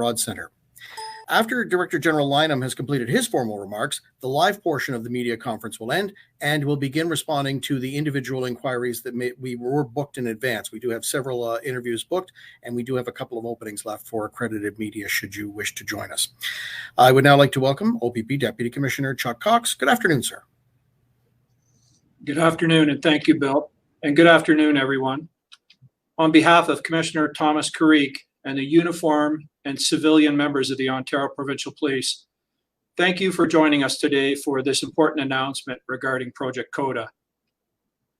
Fraud Center. After Director General Lynam has completed his formal remarks, the live portion of the media conference will end, and we'll begin responding to the individual inquiries that we were booked in advance. We do have several interviews booked, and we do have a couple of openings left for accredited media should you wish to join us. I would now like to welcome OPP Deputy Commissioner Chuck Cox. Good afternoon, sir. Good afternoon, and thank you, Bill. And good afternoon, everyone. On behalf of Commissioner Thomas Carrique and the uniform and civilian members of the Ontario Provincial Police, thank you for joining us today for this important announcement regarding Project CODA.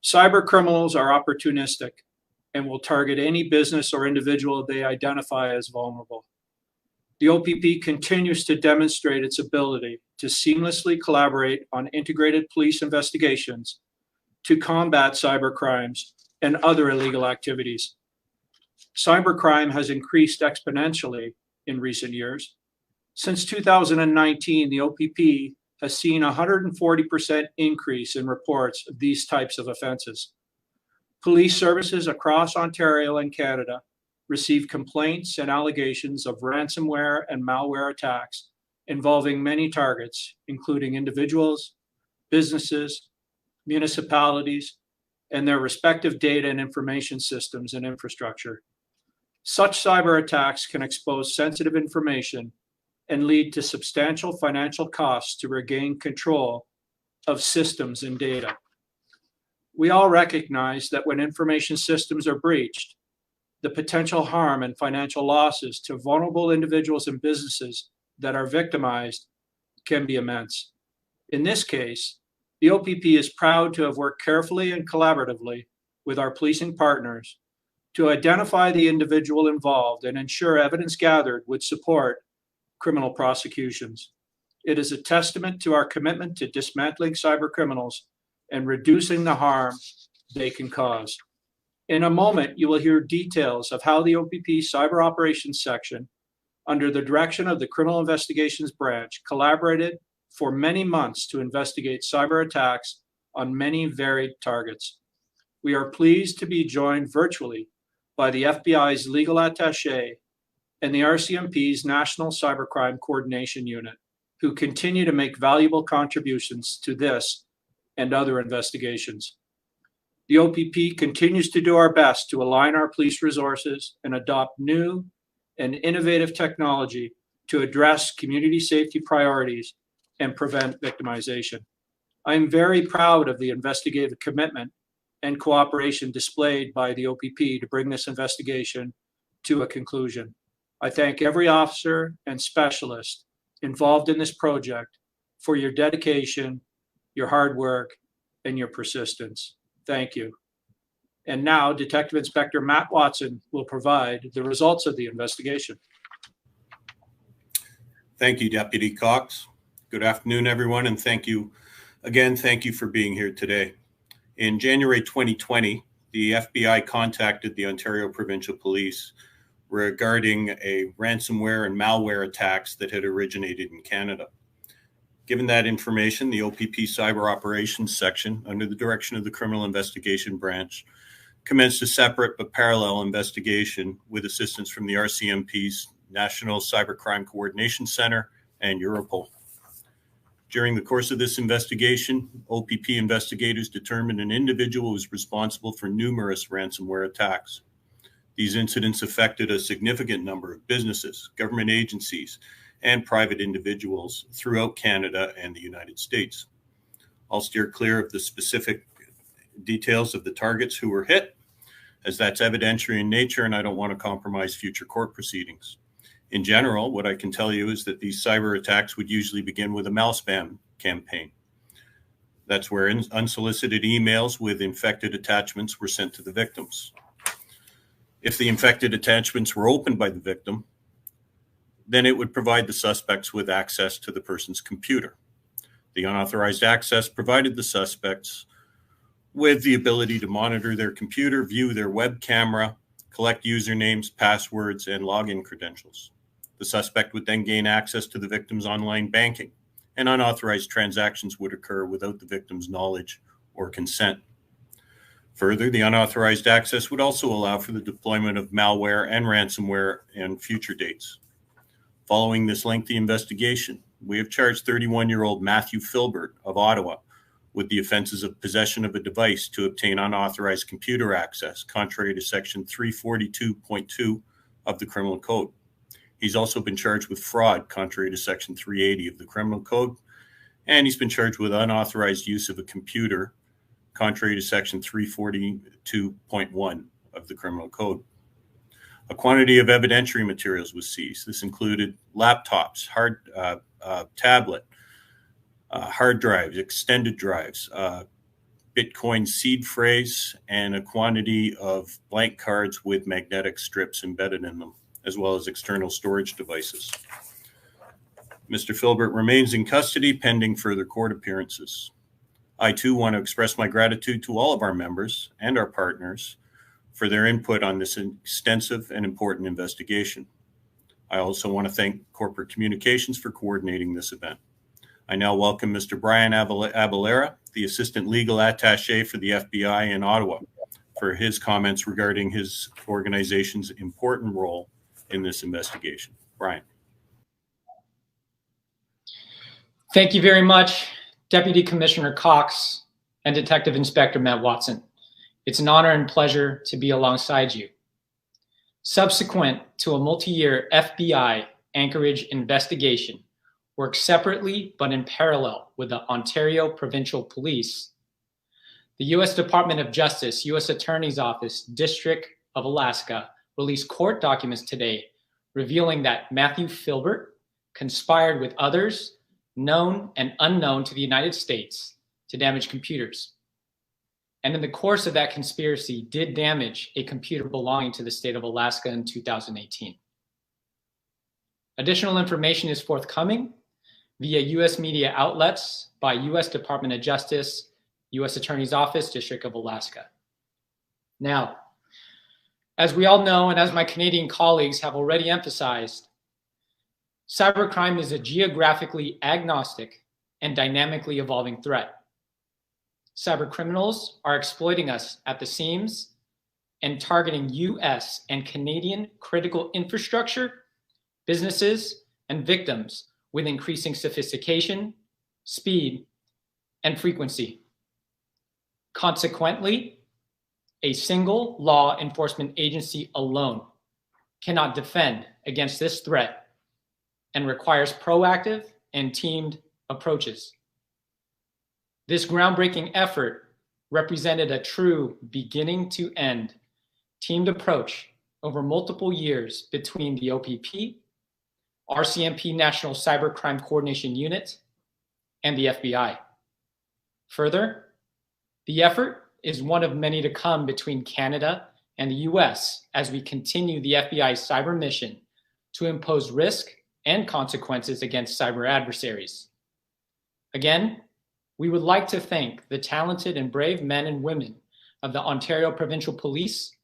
Cyber criminals are opportunistic and will target any business or individual they identify as vulnerable. The OPP continues to demonstrate its ability to seamlessly collaborate on integrated police investigations to combat cyber crimes and other illegal activities. Cybercrime has increased exponentially in recent years. Since 2019, the OPP has seen a 140% increase in reports of these types of offenses. Police services across Ontario and Canada receive complaints and allegations of ransomware and malware attacks involving many targets, including individuals, businesses, municipalities, and their respective data and information systems and infrastructure. Such cyber attacks can expose sensitive information and lead to substantial financial costs to regain control of systems and data. We all recognize that when information systems are breached, the potential harm and financial losses to vulnerable individuals and businesses that are victimized can be immense. In this case, the OPP is proud to have worked carefully and collaboratively with our policing partners to identify the individual involved and ensure evidence gathered would support criminal prosecutions. It is a testament to our commitment to dismantling cyber criminals and reducing the harm they can cause. In a moment, you will hear details of how the OPP Cyber Operations Section, under the direction of the Criminal Investigations Branch, collaborated for many months to investigate cyber attacks on many varied targets. We are pleased to be joined virtually by the FBI's legal attaché and the RCMP's National Cybercrime Coordination Unit, who continue to make valuable contributions to this and other investigations. The OPP continues to do our best to align our police resources and adopt new and innovative technology to address community safety priorities and prevent victimization. I am very proud of the investigative commitment and cooperation displayed by the OPP to bring this investigation to a conclusion. I thank every officer and specialist involved in this project for your dedication, your hard work, and your persistence. Thank you. And now, Detective Inspector Matt Watson will provide the results of the investigation. Thank you, Deputy Cox. Good afternoon, everyone, and thank you for being here today. In January 2020, the FBI contacted the Ontario Provincial Police regarding a ransomware and malware attacks that had originated in Canada. Given that information, the OPP Cyber Operations Section, under the direction of the Criminal Investigation Branch, commenced a separate but parallel investigation with assistance from the RCMP's National Cybercrime Coordination Center and Europol. During the course of this investigation, OPP investigators determined an individual was responsible for numerous ransomware attacks. These incidents affected a significant number of businesses, government agencies, and private individuals throughout Canada and the United States. I'll steer clear of the specific details of the targets who were hit, as that's evidentiary in nature and I don't want to compromise future court proceedings. In general, what I can tell you is that these cyber attacks would usually begin with a malspam campaign. That's where unsolicited emails with infected attachments were sent to the victims. If the infected attachments were opened by the victim, then it would provide the suspects with access to the person's computer. The unauthorized access provided the suspects with the ability to monitor their computer, view their web camera, collect usernames, passwords, and login credentials. The suspect would then gain access to the victim's online banking, and unauthorized transactions would occur without the victim's knowledge or consent. Further, the unauthorized access would also allow for the deployment of malware and ransomware and future dates. Following this lengthy investigation, we have charged 31-year-old Matthew Philbert of Ottawa with the offenses of possession of a device to obtain unauthorized computer access, contrary to Section 342.2 of the Criminal Code. He's also been charged with fraud, contrary to Section 380 of the Criminal Code, and he's been charged with unauthorized use of a computer, contrary to Section 342.1 of the Criminal Code. A quantity of evidentiary materials was seized. This included laptops, tablet, hard drives, extended drives, Bitcoin seed phrase, and a quantity of blank cards with magnetic strips embedded in them, as well as external storage devices. Mr. Philbert remains in custody pending further court appearances. I too want to express my gratitude to all of our members and our partners for their input on this extensive and important investigation. I also want to thank Corporate Communications for coordinating this event. I now welcome Mr. Brian Abellera, the Assistant Legal Attaché for the FBI in Ottawa, for his comments regarding his organization's important role in this investigation. Brian. Thank you very much, Deputy Commissioner Cox and Detective Inspector Matt Watson. It's an honor and pleasure to be alongside you. Subsequent to a multi-year FBI Anchorage investigation, worked separately but in parallel with the Ontario Provincial Police, the U.S. Department of Justice, U.S. Attorney's Office, District of Alaska, released court documents today revealing that Matthew Philbert conspired with others known and unknown to the United States to damage computers. And in the course of that conspiracy, did damage a computer belonging to the state of Alaska in 2018. Additional information is forthcoming via U.S. media outlets by U.S. Department of Justice, U.S. Attorney's Office, District of Alaska. Now, as we all know, and as my Canadian colleagues have already emphasized, cybercrime is a geographically agnostic and dynamically evolving threat. Cybercriminals are exploiting us at the seams and targeting U.S. and Canadian critical infrastructure, businesses, and victims with increasing sophistication, speed, and frequency. Consequently, a single law enforcement agency alone cannot defend against this threat and requires proactive and teamed approaches. This groundbreaking effort represented a true beginning-to-end teamed approach over multiple years between the OPP, RCMP National Cybercrime Coordination Unit, and the FBI. Further, the effort is one of many to come between Canada and the US as we continue the FBI's cyber mission to impose risk and consequences against cyber adversaries. Again, we would like to thank the talented and brave men and women of the Ontario Provincial Police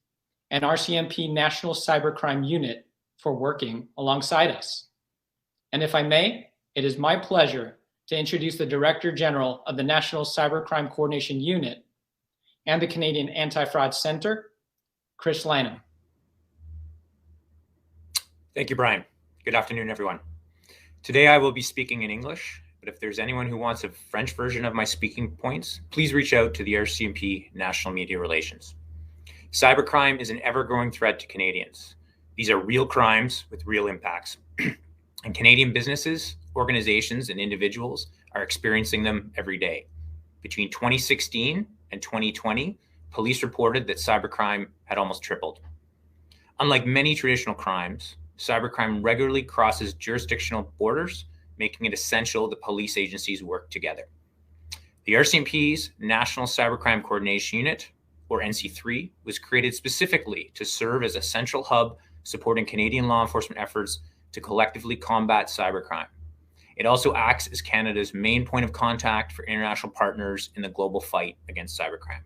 and RCMP National Cybercrime Unit for working alongside us. And if I may, it is my pleasure to introduce the Director General of the National Cybercrime Coordination Unit and the Canadian Anti-Fraud Centre, Chris Lynam. Thank you, Brian. Good afternoon, everyone. Today I will be speaking in English, but if there's anyone who wants a French version of my speaking points, please reach out to the RCMP National Media Relations. Cybercrime is an ever-growing threat to Canadians. These are real crimes with real impacts. And Canadian businesses, organizations, and individuals are experiencing them every day. Between 2016 and 2020, police reported that cybercrime had almost tripled. Unlike many traditional crimes, cybercrime regularly crosses jurisdictional borders, making it essential that police agencies work together. The RCMP's National Cybercrime Coordination Unit, or NC3, was created specifically to serve as a central hub supporting Canadian law enforcement efforts to collectively combat cybercrime. It also acts as Canada's main point of contact for international partners in the global fight against cybercrime.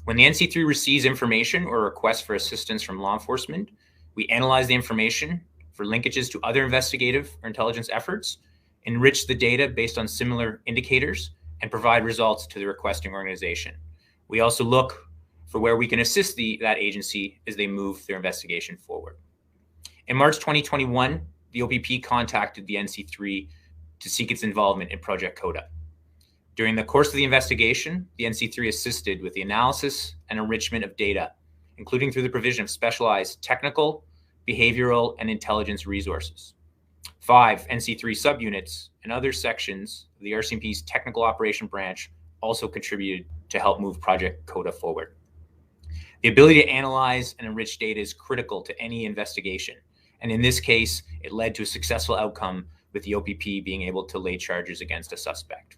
When the NC3 receives information or requests for assistance from law enforcement, we analyze the information for linkages to other investigative or intelligence efforts, enrich the data based on similar indicators, and provide results to the requesting organization. We also look for where we can assist that agency as they move their investigation forward. In March 2021, the the OPP contacted the NC3 to seek its involvement in Project CODA. During the course of the investigation, the NC3 assisted with the analysis and enrichment of data, including through the provision of specialized technical, behavioral, and intelligence resources. 5 NC3 subunits and other sections of the RCMP's Technical Operation Branch also contributed to help move Project CODA forward. The ability to analyze and enrich data is critical to any investigation, and in this case, it led to a successful outcome with the OPP being able to lay charges against a suspect.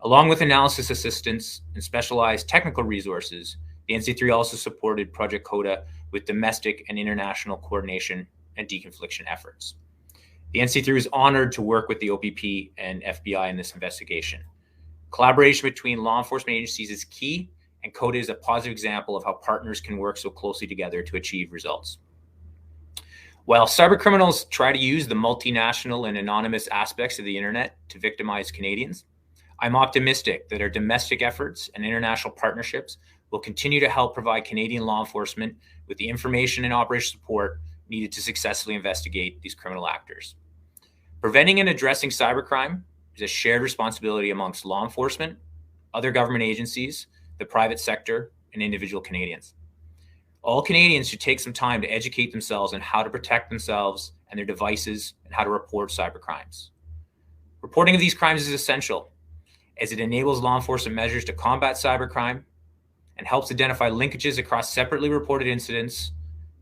Along with analysis assistance and specialized technical resources, the NC3 also supported Project CODA with domestic and international coordination and deconfliction efforts. The NC3 is honored to work with the OPP and FBI in this investigation. Collaboration between law enforcement agencies is key, and CODA is a positive example of how partners can work so closely together to achieve results. While cybercriminals try to use the multinational and anonymous aspects of the internet to victimize Canadians, I'm optimistic that our domestic efforts and international partnerships will continue to help provide Canadian law enforcement with the information and operational support needed to successfully investigate these criminal actors. Preventing and addressing cybercrime is a shared responsibility amongst law enforcement, other government agencies, the private sector, and individual Canadians. All Canadians should take some time to educate themselves on how to protect themselves and their devices and how to report cybercrimes. Reporting of these crimes is essential, as it enables law enforcement measures to combat cybercrime and helps identify linkages across separately reported incidents,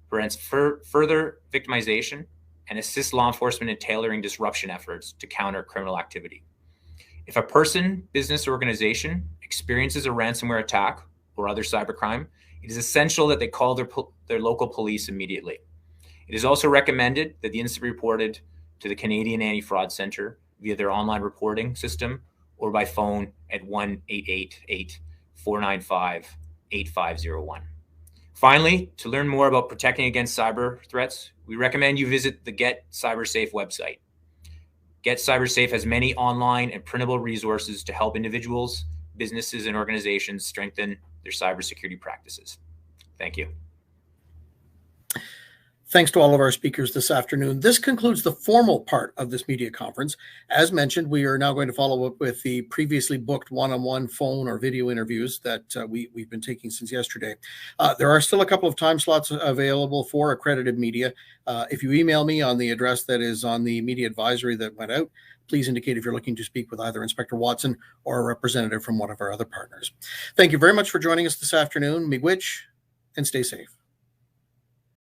prevents further victimization, and assists law enforcement in tailoring disruption efforts to counter criminal activity. If a person, business, or organization experiences a ransomware attack or other cybercrime, it is essential that they call their local police immediately. It is also recommended that the incident be reported to the Canadian Anti-Fraud Centre via their online reporting system or by phone at 1-888-495-8501. Finally, to learn more about protecting against cyber threats, we recommend you visit the Get CyberSafe website. Get CyberSafe has many online and printable resources to help individuals, businesses, and organizations strengthen their cybersecurity practices. Thank you. Thanks to all of our speakers this afternoon. This concludes the formal part of this media conference. As mentioned, we are now going to follow up with the previously booked one-on-one phone or video interviews that we've been taking since yesterday. There are still a couple of time slots available for accredited media. If you email me on the address that is on the media advisory that went out, please indicate if you're looking to speak with either Inspector Watson or a representative from one of our other partners. Thank you very much for joining us this afternoon. Miigwech, and stay safe.